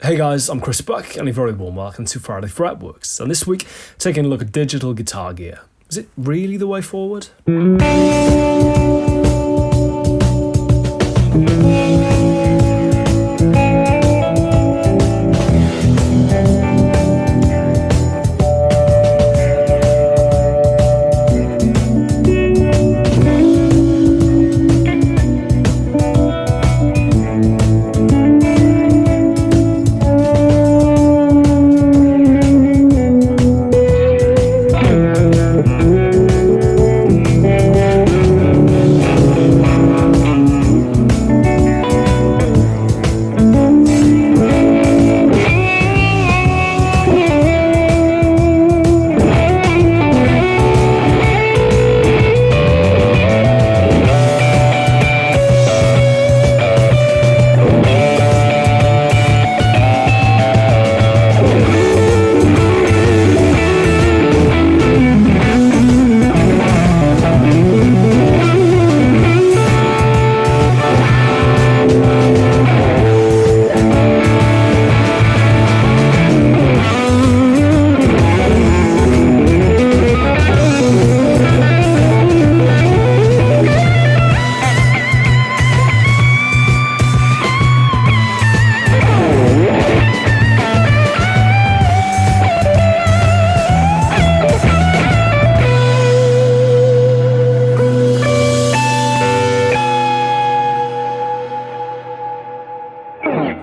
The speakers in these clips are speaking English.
Hey guys, I'm Chris Buck and a very warm welcome to Friday Fretworks. And this week, taking a look at digital guitar gear. Is it really the way forward?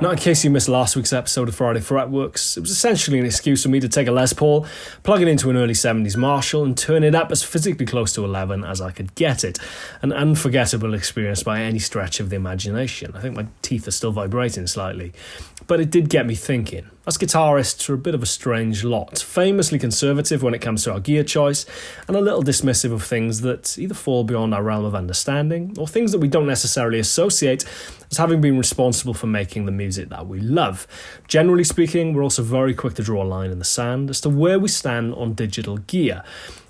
Now, in case you missed last week's episode of Friday Fretworks, it was essentially an excuse for me to take a Les Paul, plug it into an early 70s Marshall and turn it up as physically close to 11 as I could get it. An unforgettable experience by any stretch of the imagination. I think my teeth are still vibrating slightly. But it did get me thinking. Us guitarists are a bit of a strange lot, famously conservative when it comes to our gear choice, and a little dismissive of things that either fall beyond our realm of understanding, or things that we don't necessarily associate as having been responsible for making the music that we love. Generally speaking, we're also very quick to draw a line in the sand as to where we stand on digital gear.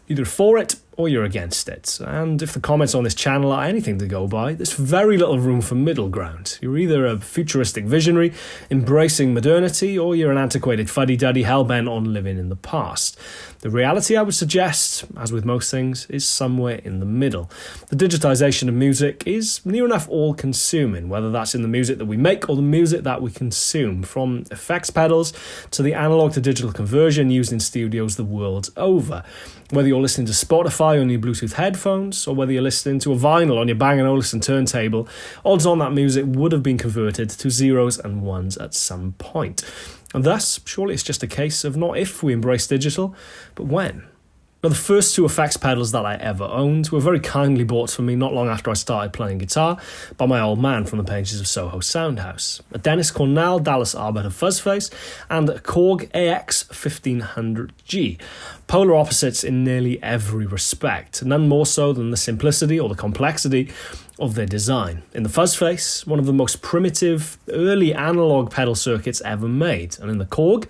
Either for it or you're against it. And if the comments on this channel are anything to go by, there's very little room for middle ground. You're either a futuristic visionary embracing modernity, or you're an antiquated fuddy-duddy hell-bent on living in the past. The reality, I would suggest, as with most things, is somewhere in the middle. The digitization of music is near enough all-consuming, whether that's in the music that we make or the music that we consume, from effects pedals to the analog to digital conversion used in studios the world over. Whether you're listening to Spotify on your Bluetooth headphones, or whether you're listening to a vinyl on your Bang & Olufsen turntable, odds on that music would have been converted to zeros and ones at some point. And thus, surely it's just a case of not if we embrace digital, but when. Now, the first two effects pedals that I ever owned were very kindly bought for me not long after I started playing guitar by my old man from the pages of Soho Soundhouse. A Dennis Cornell Dallas Arbiter Fuzzface and a Korg AX 1500G. Polar opposites in nearly every respect, none more so than the simplicity or the complexity of their design. In the Fuzzface, one of the most primitive early analog pedal circuits ever made, and in the Korg,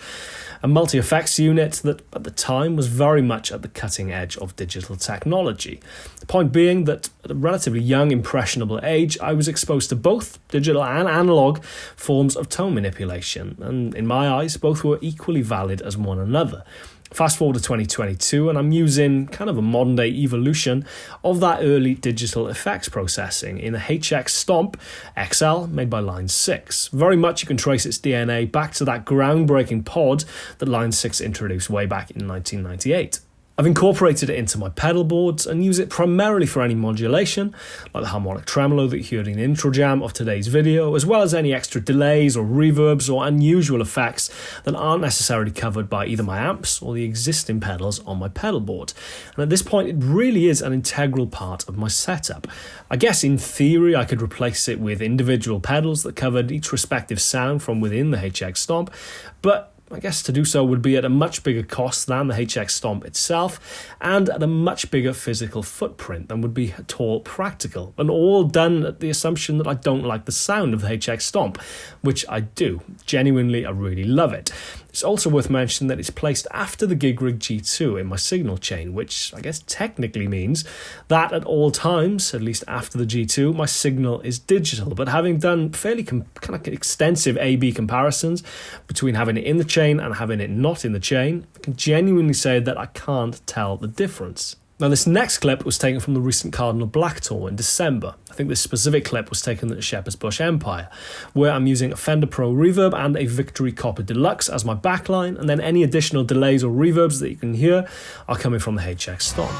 a multi-effects unit that at the time was very much at the cutting edge of digital technology. The point being that at a relatively young, impressionable age, I was exposed to both digital and analog forms of tone manipulation, and in my eyes, both were equally valid as one another. Fast forward to 2022 and I'm using kind of a modern day evolution of that early digital effects processing in a HX Stomp XL made by Line 6. Very much you can trace its DNA back to that groundbreaking pod that Line 6 introduced way back in 1998. I've incorporated it into my pedal boards and use it primarily for any modulation, like the harmonic tremolo that you heard in the intro jam of today's video, as well as any extra delays or reverbs or unusual effects that aren't necessarily covered by either my amps or the existing pedals on my pedal board. And at this point, it really is an integral part of my setup. I guess in theory, I could replace it with individual pedals that covered each respective sound from within the HX Stomp, but I guess to do so would be at a much bigger cost than the HX Stomp itself, and at a much bigger physical footprint than would be at all practical, and all done at the assumption that I don't like the sound of the HX Stomp, which I do. Genuinely, I really love it. It's also worth mentioning that it's placed after the Gig Rig G2 in my signal chain, which I guess technically means that at all times, at least after the G2, my signal is digital. But having done fairly kind of extensive A/B comparisons between having it in the chain and having it not in the chain, I can genuinely say that I can't tell the difference. Now, this next clip was taken from the recent Cardinal Black Tour in December. I think this specific clip was taken at the Shepherd's Bush Empire, where I'm using a Fender Pro reverb and a Victory Copper Deluxe as my backline, and then any additional delays or reverbs that you can hear are coming from the HX Stomp.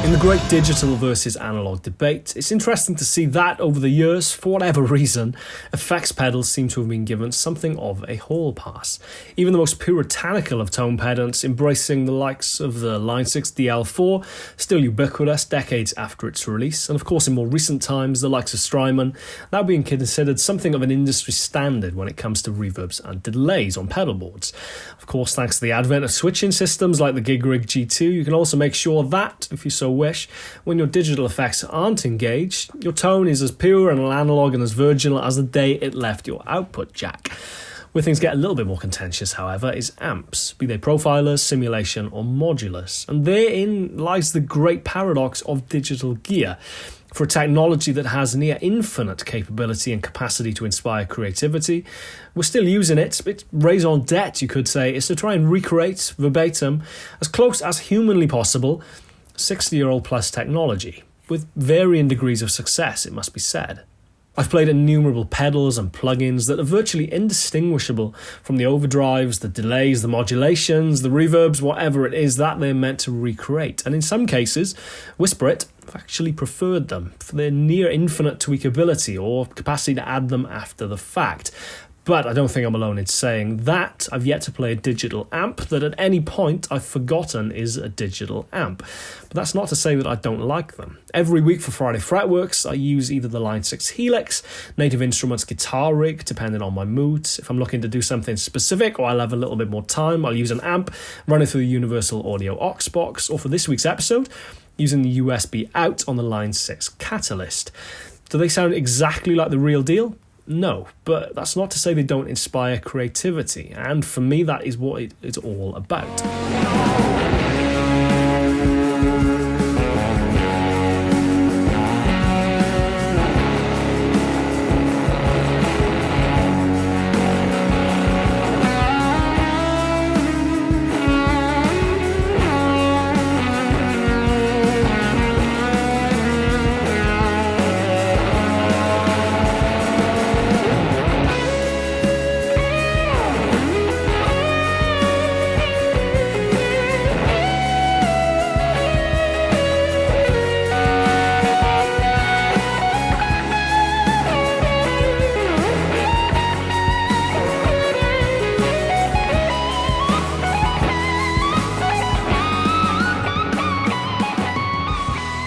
In the great digital versus analog debate, it's interesting to see that over the years, for whatever reason, effects pedals seem to have been given something of a hall pass. Even the most puritanical of tone pedants, embracing the likes of the Line 6 DL4, still ubiquitous decades after its release, and of course in more recent times, the likes of Strymon, now being considered something of an industry standard when it comes to reverbs and delays on pedal boards. Of course, thanks to the advent of switching systems like the Gig Rig G2, you can also make sure that, if you so wish, when your digital effects aren't engaged, your tone is as pure and analog and as virginal as the day it left your output jack. Where things get a little bit more contentious, however, is amps, be they profilers, simulation or modulars. And therein lies the great paradox of digital gear. For a technology that has near infinite capability and capacity to inspire creativity, we're still using it. Its raison d'etre, you could say, is to try and recreate verbatim, as close as humanly possible, 60-year-old plus technology, with varying degrees of success, it must be said. I've played innumerable pedals and plugins that are virtually indistinguishable from the overdrives, the delays, the modulations, the reverbs, whatever it is that they're meant to recreate. And in some cases, whisper it, I've actually preferred them for their near infinite tweakability or capacity to add them after the fact. But I don't think I'm alone in saying that. I've yet to play a digital amp that at any point I've forgotten is a digital amp. But that's not to say that I don't like them. Every week for Friday Fretworks, I use either the Line 6 Helix, Native Instruments guitar rig, depending on my mood. If I'm looking to do something specific or I'll have a little bit more time, I'll use an amp, run it through the Universal Audio aux box, or for this week's episode, using the USB out on the Line 6 Catalyst. Do they sound exactly like the real deal? No, but that's not to say they don't inspire creativity, and for me that is what it's all about.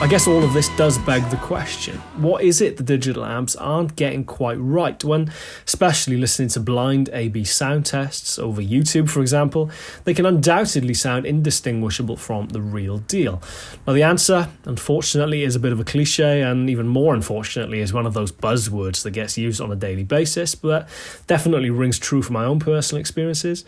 I guess all of this does beg the question, what is it the digital amps aren't getting quite right when, especially listening to blind A/B sound tests over YouTube, for example, they can undoubtedly sound indistinguishable from the real deal? Now the answer, unfortunately, is a bit of a cliche, and even more unfortunately is one of those buzzwords that gets used on a daily basis, but definitely rings true from my own personal experiences.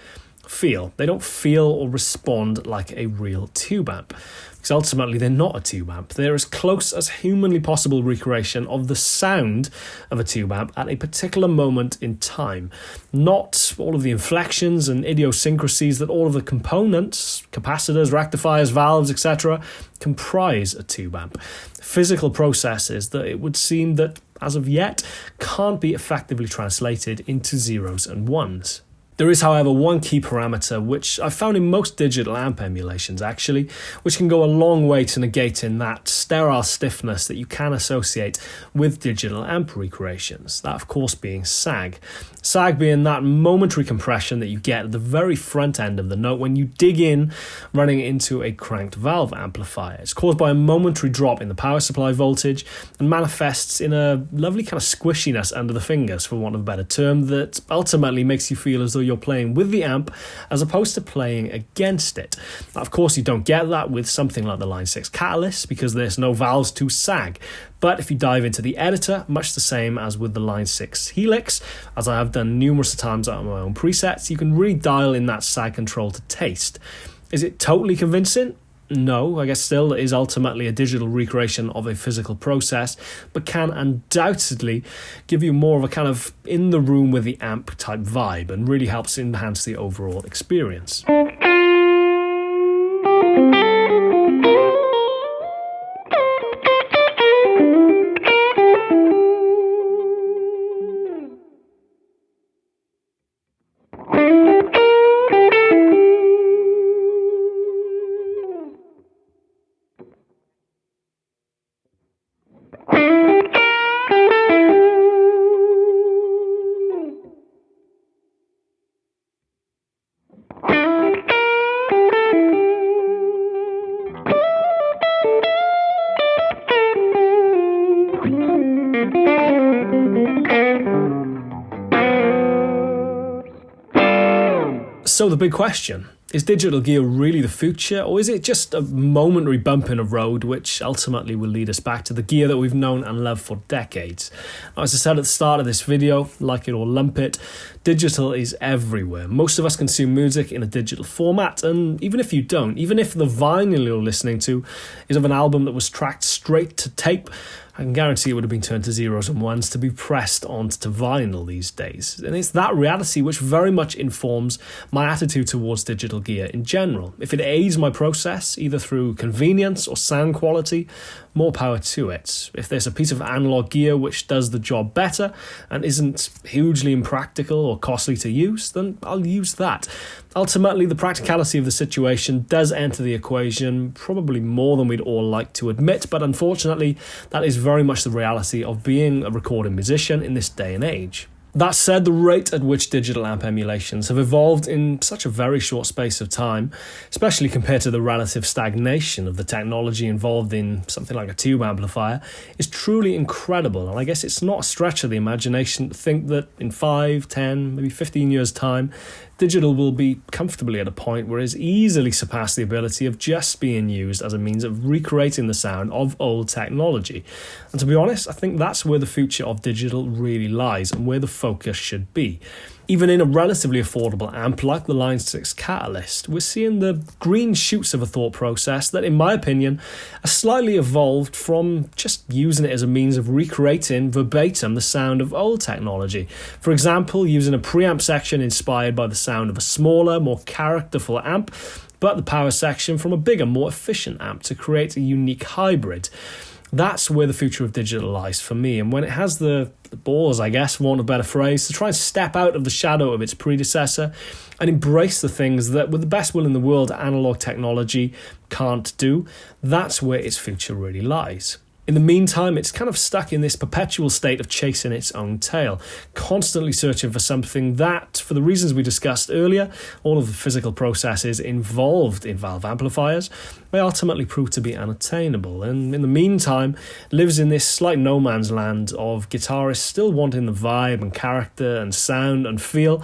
Feel. They don't feel or respond like a real tube amp. Because ultimately they're not a tube amp. They're as close as humanly possible recreation of the sound of a tube amp at a particular moment in time. Not all of the inflections and idiosyncrasies that all of the components, capacitors, rectifiers, valves, etc. comprise a tube amp. Physical processes that it would seem that, as of yet, can't be effectively translated into zeros and ones. There is, however, one key parameter which I've found in most digital amp emulations, actually, which can go a long way to negating that sterile stiffness that you can associate with digital amp recreations. That, of course, being sag. Sag being that momentary compression that you get at the very front end of the note when you dig in running into a cranked valve amplifier. It's caused by a momentary drop in the power supply voltage and manifests in a lovely kind of squishiness under the fingers, for want of a better term, that ultimately makes you feel as though you're playing with the amp as opposed to playing against it. Now, of course, you don't get that with something like the Line 6 Catalyst because there's no valves to sag. But if you dive into the editor, much the same as with the Line 6 Helix, as I have done numerous times out of my own presets, you can really dial in that sag control to taste. Is it totally convincing? No, I guess still it is ultimately a digital recreation of a physical process, but can undoubtedly give you more of a kind of in the room with the amp type vibe and really helps enhance the overall experience. So the big question, is digital gear really the future, or is it just a momentary bump in a road which ultimately will lead us back to the gear that we've known and loved for decades? Now, as I said at the start of this video, like it or lump it, digital is everywhere. Most of us consume music in a digital format, and even if you don't, even if the vinyl you're listening to is of an album that was tracked straight to tape, I can guarantee it would have been turned to zeros and ones to be pressed onto vinyl these days. And it's that reality which very much informs my attitude towards digital gear in general. If it aids my process, either through convenience or sound quality, more power to it. If there's a piece of analog gear which does the job better and isn't hugely impractical or costly to use, then I'll use that. Ultimately, the practicality of the situation does enter the equation, probably more than we'd all like to admit, but unfortunately, that is very much the reality of being a recording musician in this day and age. That said, the rate at which digital amp emulations have evolved in such a very short space of time, especially compared to the relative stagnation of the technology involved in something like a tube amplifier, is truly incredible. And I guess it's not a stretch of the imagination to think that in 5, 10, maybe 15 years' time, digital will be comfortably at a point where it's easily surpassed the ability of just being used as a means of recreating the sound of old technology. And to be honest, I think that's where the future of digital really lies and where the focus should be. Even in a relatively affordable amp like the Line 6 Catalyst, we're seeing the green shoots of a thought process that, in my opinion, are slightly evolved from just using it as a means of recreating verbatim the sound of old technology. For example, using a preamp section inspired by the sound of a smaller, more characterful amp, but the power section from a bigger, more efficient amp to create a unique hybrid. That's where the future of digital lies for me, and when it has the balls, I guess, for want of a better phrase, to try and step out of the shadow of its predecessor and embrace the things that, with the best will in the world, analog technology can't do, that's where its future really lies. In the meantime, it's kind of stuck in this perpetual state of chasing its own tail, constantly searching for something that, for the reasons we discussed earlier, all of the physical processes involved in valve amplifiers may ultimately prove to be unattainable, and in the meantime lives in this slight no man's land of guitarists still wanting the vibe and character and sound and feel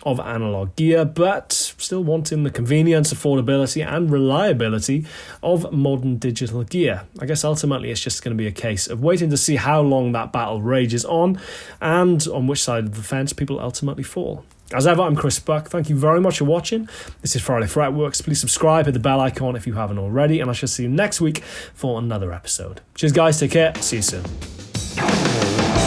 of analog gear, but still wanting the convenience, affordability and reliability of modern digital gear. I guess ultimately it's just going to be a case of waiting to see how long that battle rages on and on which side of the fence people ultimately fall. As ever, I'm Chris Buck. Thank you very much for watching. This is Friday Fretworks. Please subscribe, hit the bell icon if you haven't already, and I shall see you next week for another episode. Cheers guys, take care, see you soon.